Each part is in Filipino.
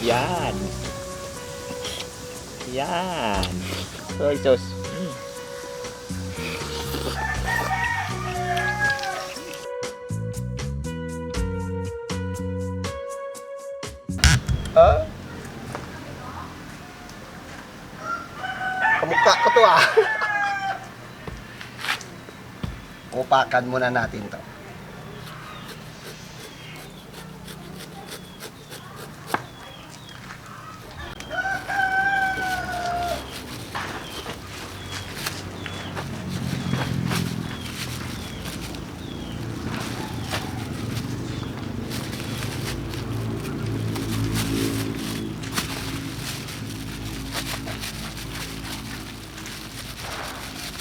Yan. Yan. Soy sauce. Kamukha ko to Upakan muna natin to.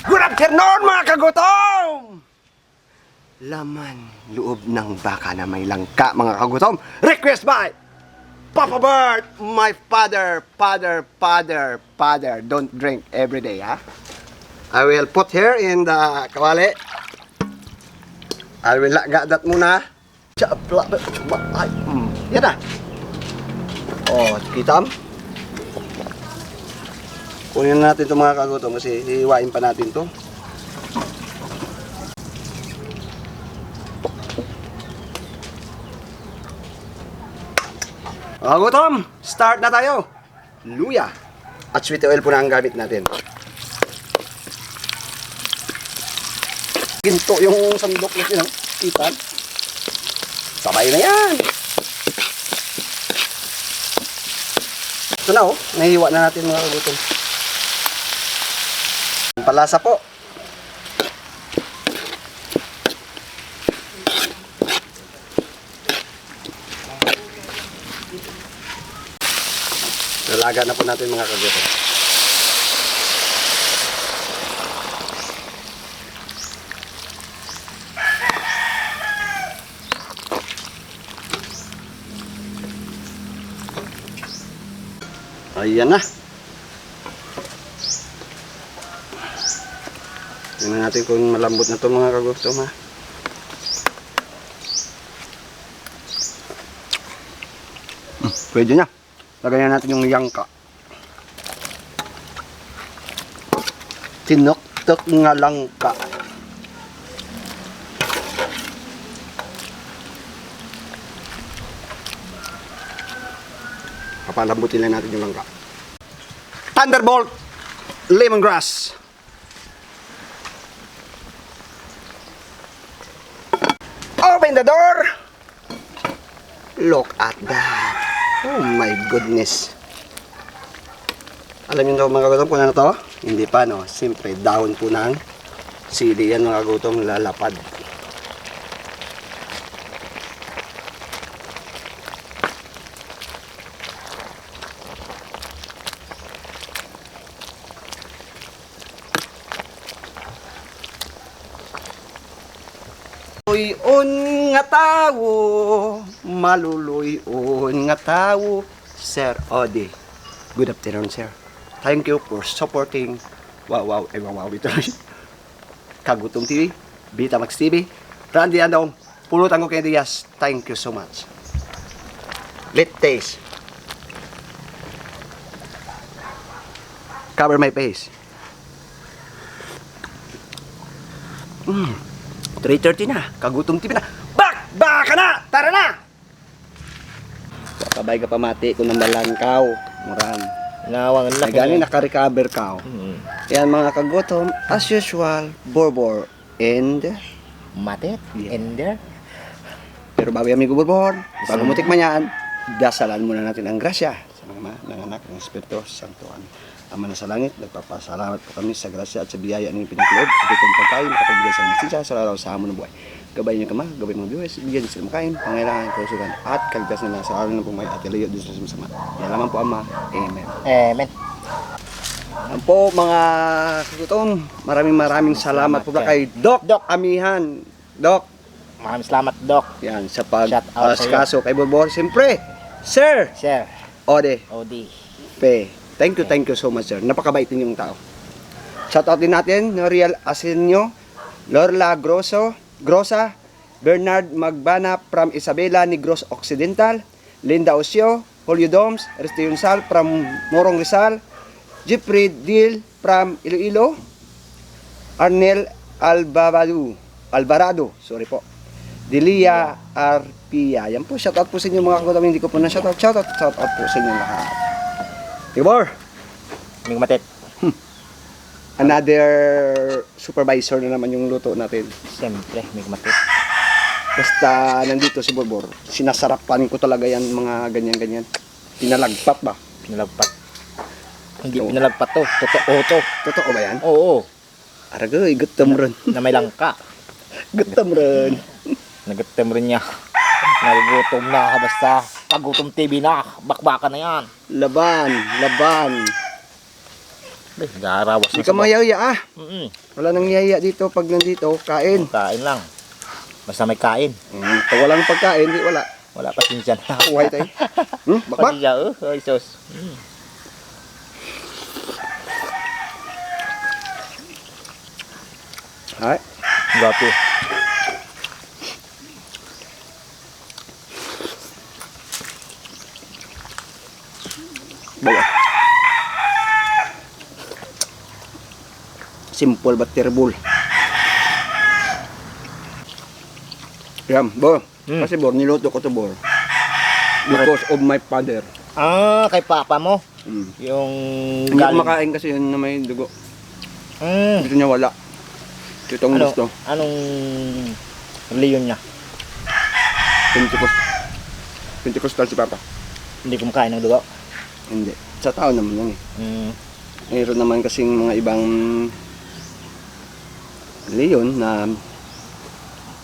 Good afternoon mga kagutom! Laman loob ng baka na may langka mga kagutom. Request by Papa Bird, my father. Don't drink every day, ha? I will put here in the kawali. I will laga that muna. Yan na. Oh, kita mo? Kunin natin ito mga kagutom kasi hihiwain pa natin ito. Mga kagutom, start na tayo. Luya. At sweet oil po na ang gamit natin. Ginto yung sandok natin, no? Kita. Sabay na yan. Ito na, oh. Nahiwa na natin mga kagutom. Palasa po. Lalaga na po natin mga kagutom. Ayan na. Tingnan natin kung malambot na ito mga kagutom, ha. Pwede na. Lagayan natin yung yangka. Tinoktok nga langka. Papalambutin lang natin yung langka. Thunderbolt lemongrass. Open the door. Look at that. Oh my goodness. Alam niyo mga kagutom kung ano to? Hindi pa, no? Siyempre, dahon po ng sili yan mga kagutom, lalapad. Maluluyon nga tao, maluluyon nga tao, Sir Odi. Good afternoon, sir. Thank you for supporting Wow ito. Kagutom TV, Betamax TV, Randy Andong, Pulutan ko kay Diaz. Thank you so much. Let's taste. Cover my face. 3:30 na, Kagutom TV na. Baka na! Tara na! Kabay ka pamati kung nambalangkaw. Maram. Nawang laki. Nagani naka-recover ka. Yan mga kagutom, as usual, borbor and Matet. Ender. pero bago yung amigo borbor, bago mo tikman yan, dasalan muna natin ang grasya sa mga nanganak ng Espiritu Santuan. Ama na sa langit, nagpapasalamat po kami sa grasya at sa biyaya ng pinagkaloob at itong pagkain makapagbigay sa misisya sa araw sa hamon ng buhay. Gabay niyo kama, gabay mga viewers, bigyan sila makain, pangailangan, kalusugan at kaligtasan nila sa araw ng pumay at ilayo dito sa masama. Yan lamang po, Ama. Amen. Amen. Yan po mga kagutom, maraming salamat po kay Doc Amihan. Doc, Maraming salamat, Doc. yan sa Shout out sa kaso kay Borbor. Siyempre, Sir Sir Ode Odi. Pe. Thank you so much, sir. Napakabait din yung tao. Shout out din natin, Noriel Asenio, Lorla Grosa, Bernard Magbana from Isabela, Negros Occidental, Linda Osio, Julio Doms, Aristian Sal from Morong Rizal, Jeffrey Dil from Iloilo, Arnel Alvarado, sorry po. Delia Arpia. Yan po, shoutout po sa inyo mga kakutam. Hindi ko po na shoutout po sa inyo lahat. Tibor, Mig matit. another supervisor na naman yung luto natin. Siyempre, mig matit. Basta nandito si Borbor, sinasarapan ko talaga yan mga ganyan-ganyan. Pinalagpat ba? Pinalagpat. Hindi Oo. pinalagpat to. Totoo to. Totoo ba yan? Oo. Aragay, gutom rin. Na may langka. Gutom rin. Nagatem rin niya. Nagugutom na. Basta pagutom TV na. Bakbaka na yan. Laban. Garawas Hindi ka mayaya ah. Wala nang yaya dito pag nandito, kain. Kain lang. Basta may kain. Pag walang pagkain, di wala. Wala pa siya na. Uhay tayo. Bakbak. Pasensya, ay sus. Ay, Gapi. bawa. Simple but terrible. Yan, Bor. Kasi Bor, niluto ko to Bor. Because of my father. Ah, kay papa mo. Yung Hindi ko makain kasi yun na may dugo. Dito niya wala. Ito ang gusto. Anong reliyon niya? Pentecostal si Papa. Hindi kumakain ng dugo? Hindi. Sa tao naman yan eh. Mayroon naman kasing mga ibang reliyon na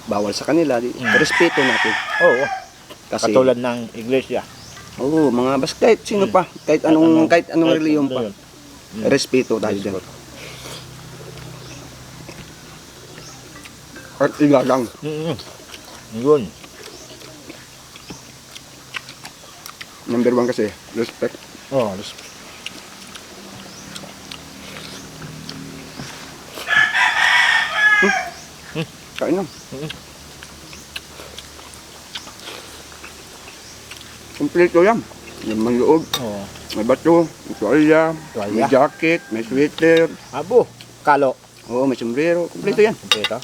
bawal sa kanila. Respeto natin. Oo. Kasi, Katulad ng iglesia. oo, mga basta kahit sino pa. Kahit anong reliyon pa. Respeto tayo dyan. At igalang. Yun. Number 1 kasi, respect. Oh, Kain na. Kompleto yan. May loob, oh. may bato, may tuwalya, Tuwalya. may jacket, may sweater. Abo, kalo. Oo, may sombrero. Kompleto yan. Kompleto.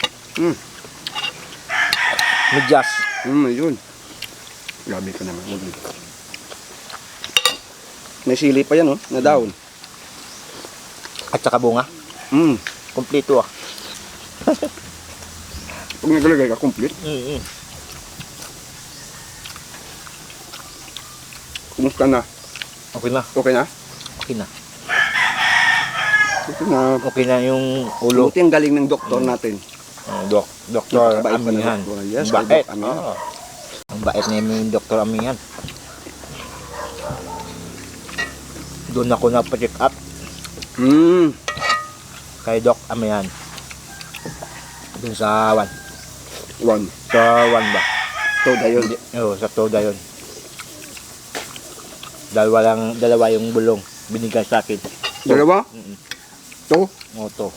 Medyas. Medyas. Yun. Grabe ka naman. May sili pa yan, oh, na daon. At saka bunga. Kompleto ah. Pag nagalagay ka, complete. Kumusta na? Okay na. Okay na? Okay na. Okay na. Okay na yung ulo. Buti ang galing ng doktor natin. Doktor Mabait pa na Amihan. doktor. Yes, Ang bait. Doc Amihan. Oo. Ang bait na yung Doktor Amihan. Doon ako na-check up kay Doc Amihan. Doon sa One. Sa ba? Toda yun. Oo, sa Toda yun. Dalawa yung bulong binigay sa akin. Dalawa? To? Oo, to.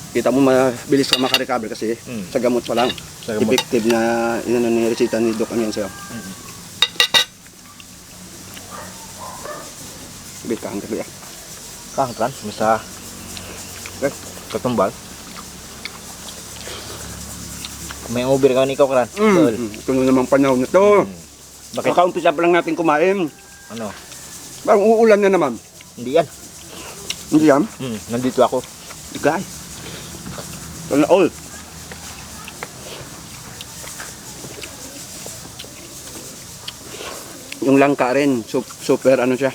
Kita mo mabilis ka makarecover kasi sa gamot pa lang. Sa gamot. Effective na inano ni resita ni Doc Amihan sa'yo. Sabit ka ang gabi ah. Kangkran, masa katumbal. May over ka ni ikaw, Kran. Ito na namang panahon na to. Bakit? Kakaumpisa pa lang natin kumain. Ano? Parang uulan na naman. Hindi yan. Hindi yan? Nandito ako. Igay. Wala all. Yung langka rin, super ano siya.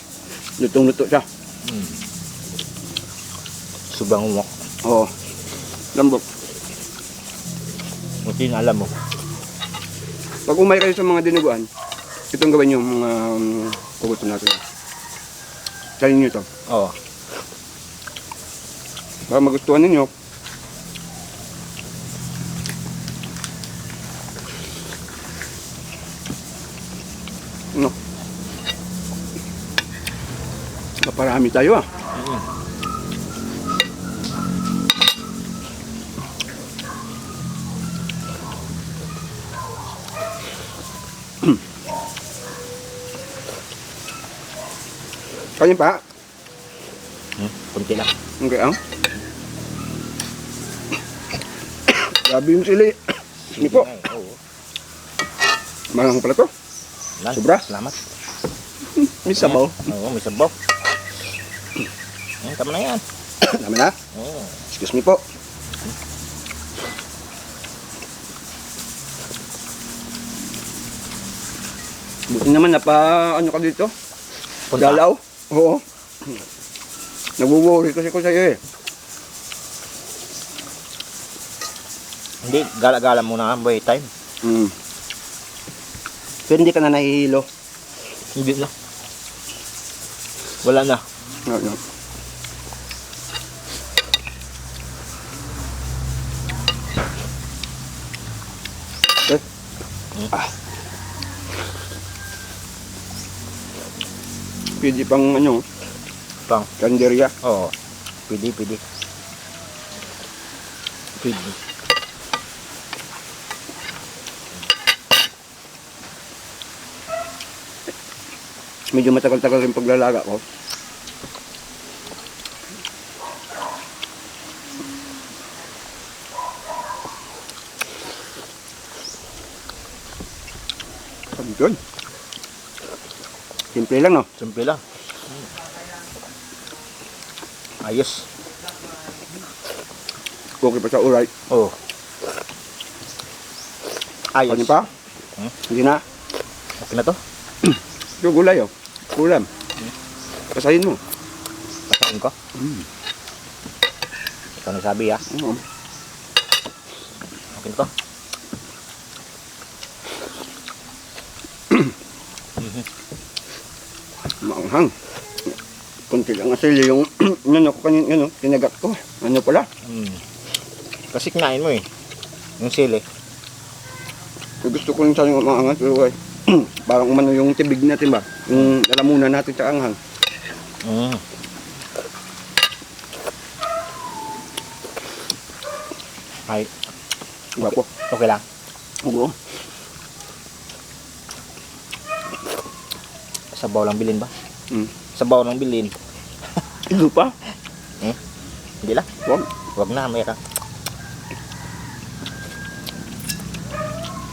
Lutong-luto siya. Subang umok. Oo. Lambot. Buti na alam mo. Pag umay kayo sa mga dinuguan, itong gawin yung mga kugutin natin. Sa inyo ito. Oo. Baka magustuhan ninyo. Ano? Maparami tayo ah. Kanin pa? Kunti lang. Okay, ah. Grabe yung sili. Hindi po. Ay, oo. Malang pala to. Lan, Sobra? Salamat. May sabaw. Oo, may sabaw. Tama na yan. Dami na. Oo. Excuse me po. Buti naman ano ka dito? Punta. Dalaw? Oo. Nagwo-worry kasi ko sa'yo eh. Hindi, gala-gala muna ang boy time. Hmm. Pero hindi ka na nahihilo. Hindi na. Wala na. No. Okay. Ah. Pwede pang Pang. kanderya. Oo. Pwede. Pwede. Medyo matagal-tagal rin paglalaga ko. Sabi yun. Simple lang, no? Simple lang. Ayos. Okay pa sa uray. Oo. Ayos. Kanin pa? Hindi na. Okay na to? Ito gulay, oh. Ulam. Kasahin mo. Pasahin ko. Ikaw nagsabi ha. Oo. Okay na to. Maanghang. Kunti lang asili yung tinagat ko. Ano pala? Kasi kinain mo eh. Yung sili. Gusto ko rin sana maangat pero parang umano yung tibig natin ba? Yung lalamunan natin sa anghang. Ay, Gwapo. okay lang. Oo. Sabaw lang bilin ba? Mm. Sabaw lang bilin. Ilo pa? Hindi lang. Wag. Wag na, may ka.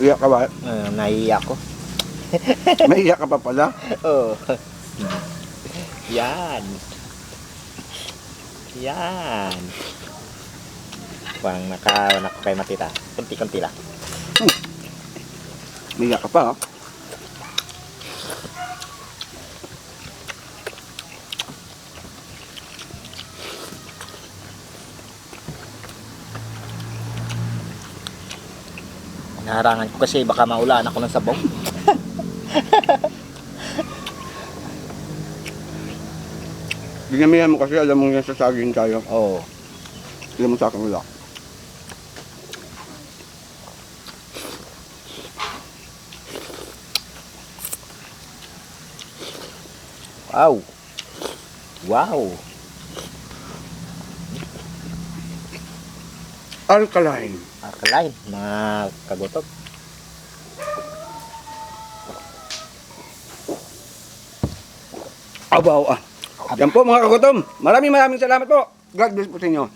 Iyak ka ba? Naiiyak ko. May iyak ka pa pala? Oo. Yan. Yan. Wang kay matita. Kunti-kunti lang. May iyak ka pa, ha? Naharangan ko kasi baka maulan ako ng sabaw. Ginamihan mo kasi alam mo yan sa saging tayo. Oo. Alam mo sa akin wala. Wow. Wow. Alkaline. Alkaline, mga kagutok. Abaw, ah. Yan po mga kagutom. Maraming salamat po. God bless po sa inyo.